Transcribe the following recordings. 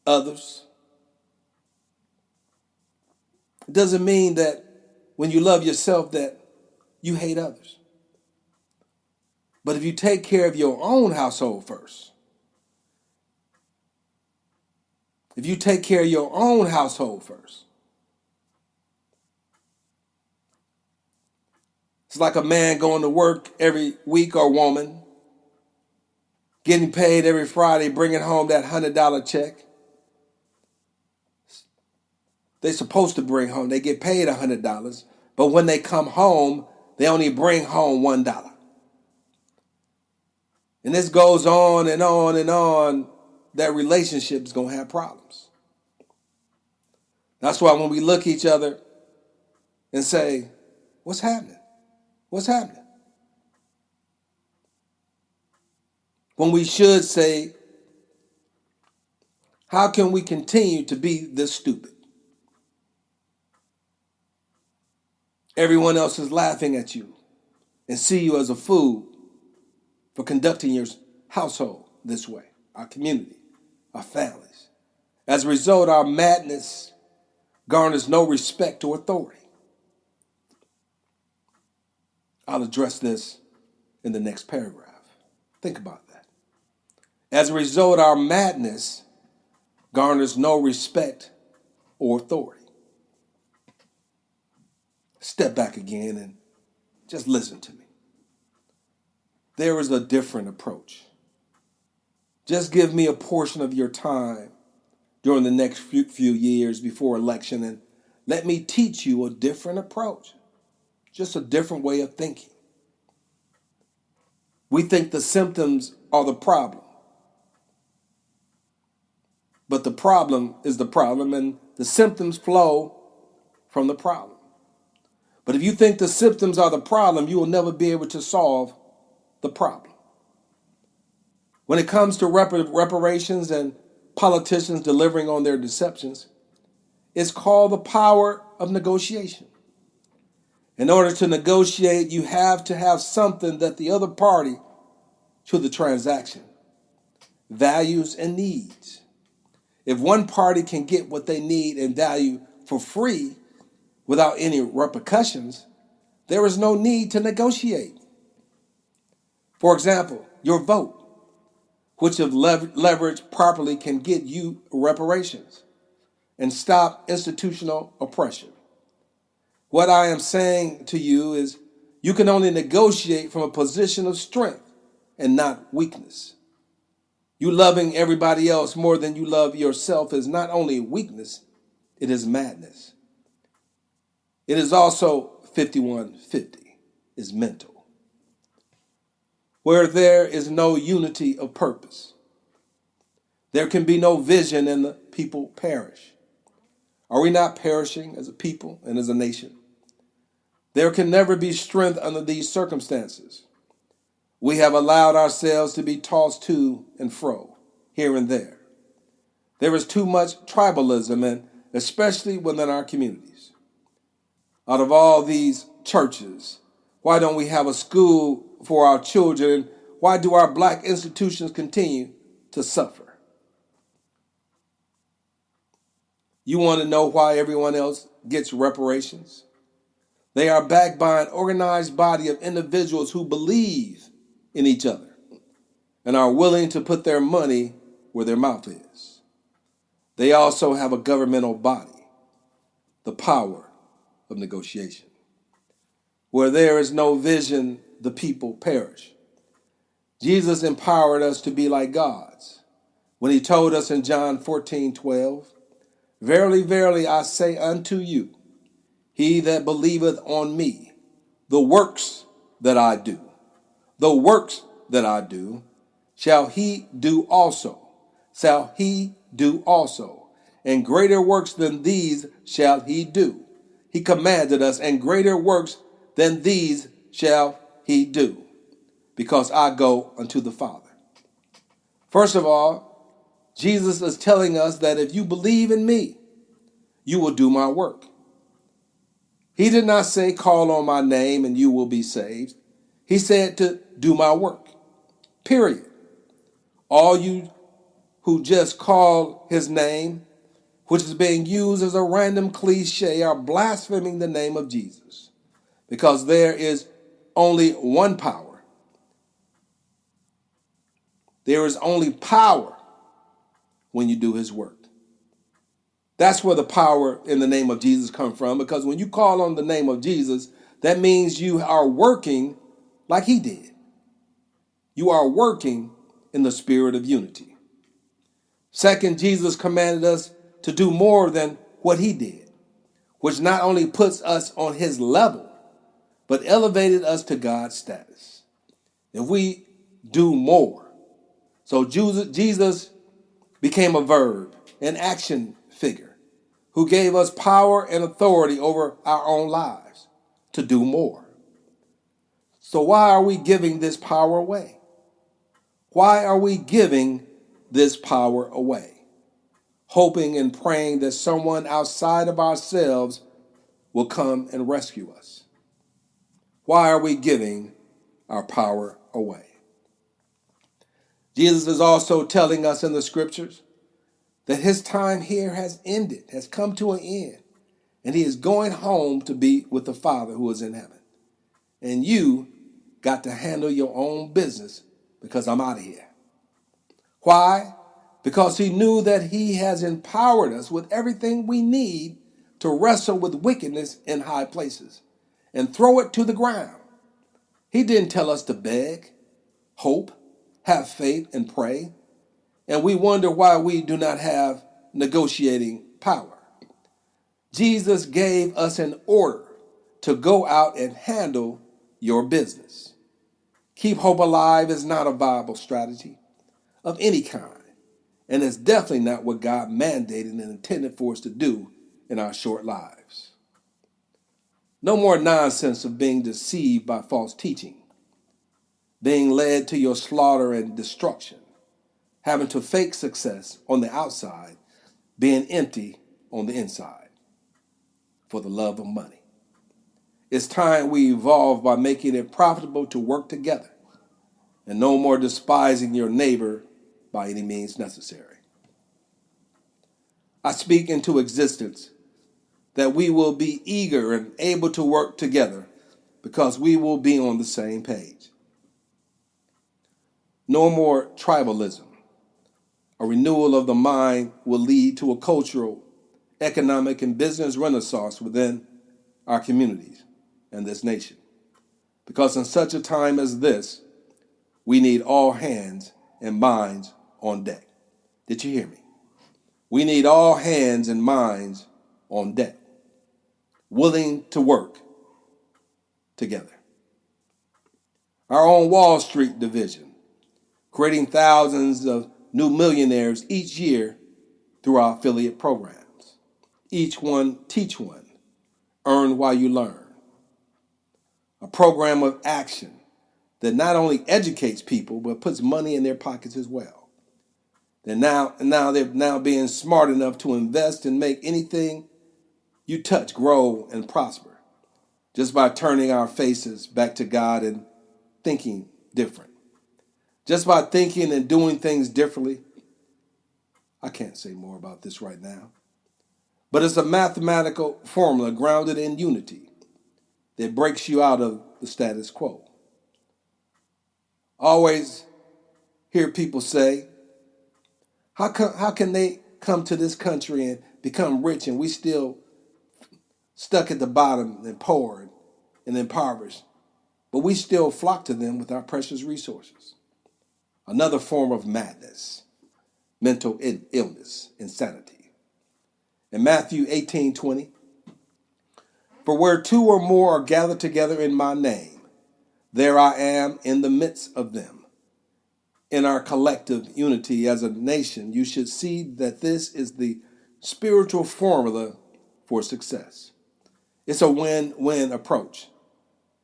others. It doesn't mean that when you love yourself that you hate others. But if you take care of your own household first, if you take care of your own household first, it's like a man going to work every week or woman, getting paid every Friday, bringing home that $100 check. They're supposed to bring home, they get paid $100, but when they come home, they only bring home $1. And this goes on and on and on, that relationship's going to have problems. That's why when we look at each other and say, what's happening? What's happening? When we should say, how can we continue to be this stupid? Everyone else is laughing at you and see you as a fool for conducting your household this way, our community, our families. As a result, our madness garners no respect or authority. I'll address this in the next paragraph. Think about that. As a result, our madness garners no respect or authority. Step back again and just listen to me. There is a different approach. Just give me a portion of your time during the next few years before election and let me teach you a different approach. Just a different way of thinking. We think the symptoms are the problem. But the problem is the problem, and the symptoms flow from the problem. But if you think the symptoms are the problem, you will never be able to solve the problem. When it comes to reparations and politicians delivering on their deceptions, it's called the power of negotiation. In order to negotiate, you have to have something that the other party to the transaction values and needs. If one party can get what they need and value for free without any repercussions, there is no need to negotiate. For example, your vote, which if leveraged properly can get you reparations and stop institutional oppression. What I am saying to you is you can only negotiate from a position of strength and not weakness. You loving everybody else more than you love yourself is not only weakness, it is madness. It is also 5150, is mental. Where there is no unity of purpose, there can be no vision and the people perish. Are we not perishing as a people and as a nation? There can never be strength under these circumstances. We have allowed ourselves to be tossed to and fro, here and there. There is too much tribalism, and especially within our communities. Out of all these churches, why don't we have a school for our children? Why do our black institutions continue to suffer? You want to know why everyone else gets reparations? They are backed by an organized body of individuals who believe in each other and are willing to put their money where their mouth is. They also have a governmental body, the power of negotiation. Where there is no vision, the people perish. Jesus empowered us to be like gods when he told us in John 14:12, "Verily, verily, I say unto you, he that believeth on me, the works that I do, shall he do also, and greater works than these shall he do." He commanded us, and greater works than these shall he do, because I go unto the Father. First of all, Jesus is telling us that if you believe in me, you will do my work. He did not say, call on my name and you will be saved. He said to do my work, period. All you who just call his name, which is being used as a random cliche, are blaspheming the name of Jesus, because there is only one power. There is only power when you do his work. That's where the power in the name of Jesus comes from, because when you call on the name of Jesus, that means you are working like he did. You are working in the spirit of unity. Second, Jesus commanded us to do more than what he did, which not only puts us on his level, but elevated us to God's status. If we do more. So Jesus became a verb, an action figure, who gave us power and authority over our own lives to do more. So why are we giving this power away? Why are we giving this power away? Hoping and praying that someone outside of ourselves will come and rescue us. Why are we giving our power away? Jesus is also telling us in the scriptures that his time here has ended, has come to an end, and he is going home to be with the Father who is in heaven. And you got to handle your own business, because I'm out of here. Why? Because he knew that he has empowered us with everything we need to wrestle with wickedness in high places and throw it to the ground. He didn't tell us to beg, hope, have faith, and pray, and we wonder why we do not have negotiating power. Jesus gave us an order to go out and handle your business. Keep hope alive is not a viable strategy of any kind, and it's definitely not what God mandated and intended for us to do in our short lives. No more nonsense of being deceived by false teaching, being led to your slaughter and destruction, having to fake success on the outside, being empty on the inside for the love of money. It's time we evolve by making it profitable to work together, and no more despising your neighbor by any means necessary. I speak into existence that we will be eager and able to work together, because we will be on the same page. No more tribalism. A renewal of the mind will lead to a cultural, economic, and business renaissance within our communities and this nation. Because in such a time as this, we need all hands and minds on deck. Did you hear me? We need all hands and minds on deck, willing to work together. Our own Wall Street division, creating thousands of new millionaires each year through our affiliate programs. Each one, teach one. Earn while you learn. A program of action that not only educates people, but puts money in their pockets as well. They're now being smart enough to invest and make anything you touch grow and prosper, just by turning our faces back to God and thinking different. Just by thinking and doing things differently. I can't say more about this right now. But it's a mathematical formula grounded in unity that breaks you out of the status quo. Always hear people say, how can they come to this country and become rich and we still stuck at the bottom and poor and impoverished, but we still flock to them with our precious resources? Another form of madness, mental illness, insanity. In Matthew 18:20, for where two or more are gathered together in my name, there I am in the midst of them. In our collective unity as a nation, you should see that this is the spiritual formula for success. It's a win-win approach.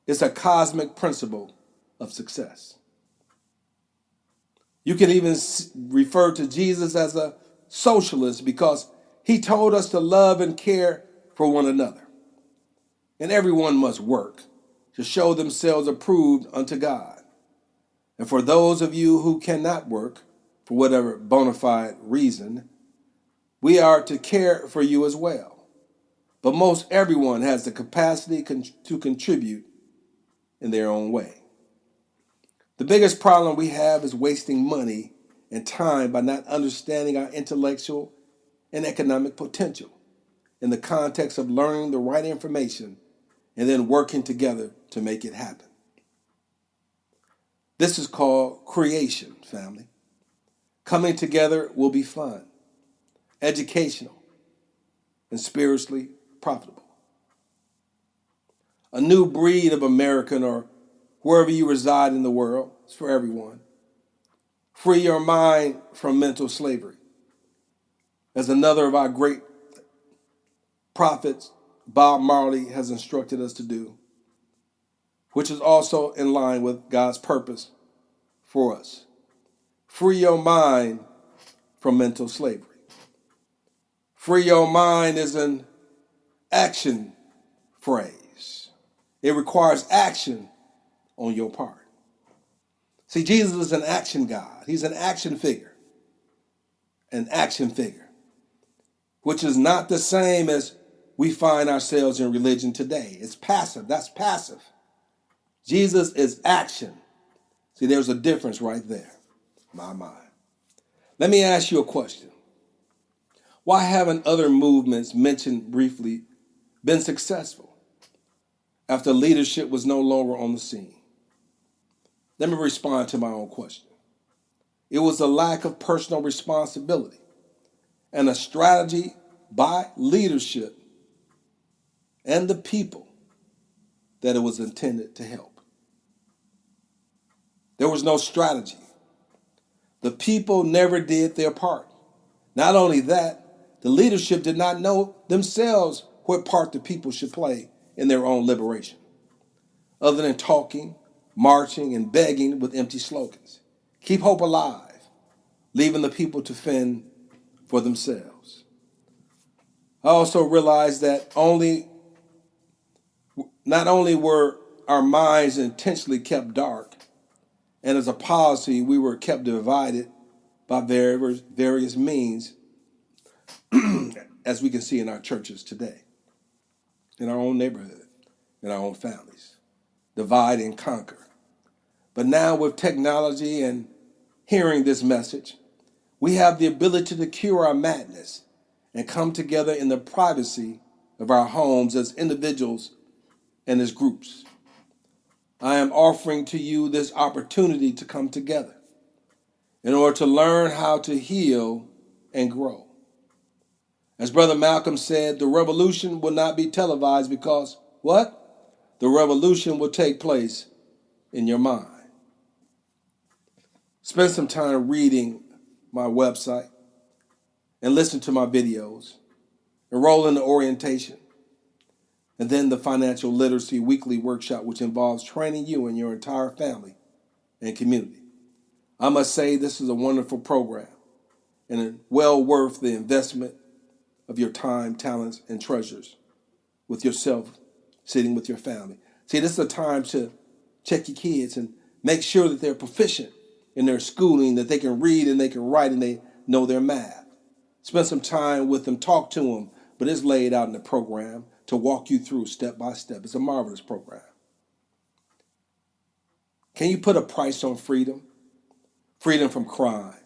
It's a cosmic principle of success. You can even refer to Jesus as a socialist, because he told us to love and care for one another. And everyone must work to show themselves approved unto God. And for those of you who cannot work, for whatever bona fide reason, we are to care for you as well. But most everyone has the capacity to contribute in their own way. The biggest problem we have is wasting money and time by not understanding our intellectual and economic potential in the context of learning the right information and then working together to make it happen. This is called creation, family. Coming together will be fun, educational, and spiritually profitable. A new breed of American or wherever you reside in the world is for everyone. Free your mind from mental slavery. As another of our great prophets, Bob Marley, has instructed us to do, which is also in line with God's purpose for us. Free your mind from mental slavery. Free your mind is an action phrase. It requires action on your part. See, Jesus is an action God. He's an action figure. An action figure, which is not the same as we find ourselves in religion today. It's passive. That's passive. Jesus is action. See, there's a difference right there. My mind. Let me ask you a question. Why haven't other movements mentioned briefly been successful after leadership was no longer on the scene? Let me respond to my own question. It was a lack of personal responsibility and a strategy by leadership and the people that it was intended to help. There was no strategy. The people never did their part. Not only that, the leadership did not know themselves what part the people should play in their own liberation, other than talking, marching, and begging with empty slogans. Keep hope alive, leaving the people to fend for themselves. I also realized that not only were our minds intentionally kept dark, and as a policy, we were kept divided by various means, as we can see in our churches today, in our own neighborhood, in our own families. Divide and conquer. But now with technology and hearing this message, we have the ability to cure our madness and come together in the privacy of our homes as individuals and as groups. I am offering to you this opportunity to come together in order to learn how to heal and grow. As Brother Malcolm said, the revolution will not be televised because what? The revolution will take place in your mind. Spend some time reading my website and listen to my videos. Enroll in the orientation. And then the Financial Literacy Weekly Workshop, which involves training you and your entire family and community. I must say this is a wonderful program and well worth the investment of your time, talents, and treasures with yourself, sitting with your family. See, this is a time to check your kids and make sure that they're proficient in their schooling, that they can read and they can write and they know their math. Spend some time with them, talk to them, but it's laid out in the program to walk you through step by step. It's a marvelous program. Can you put a price on freedom? Freedom from crime,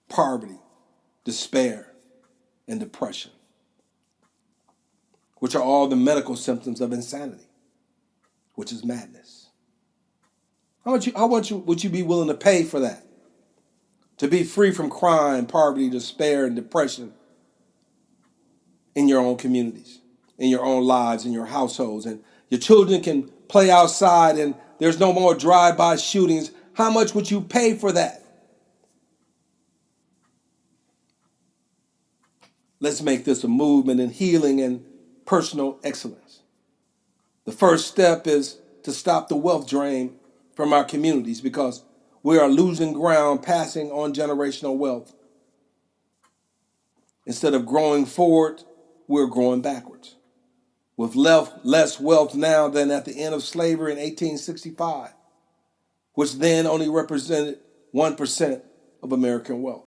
poverty, despair, and depression, which are all the medical symptoms of insanity, which is madness. How much would you be willing to pay for that? To be free from crime, poverty, despair, and depression in your own communities, in your own lives, in your households, and your children can play outside and there's no more drive-by shootings. How much would you pay for that? Let's make this a movement in healing and personal excellence. The first step is to stop the wealth drain from our communities because we are losing ground passing on generational wealth. Instead of growing forward, we're growing backwards. With less wealth now than at the end of slavery in 1865, which then only represented 1% of American wealth.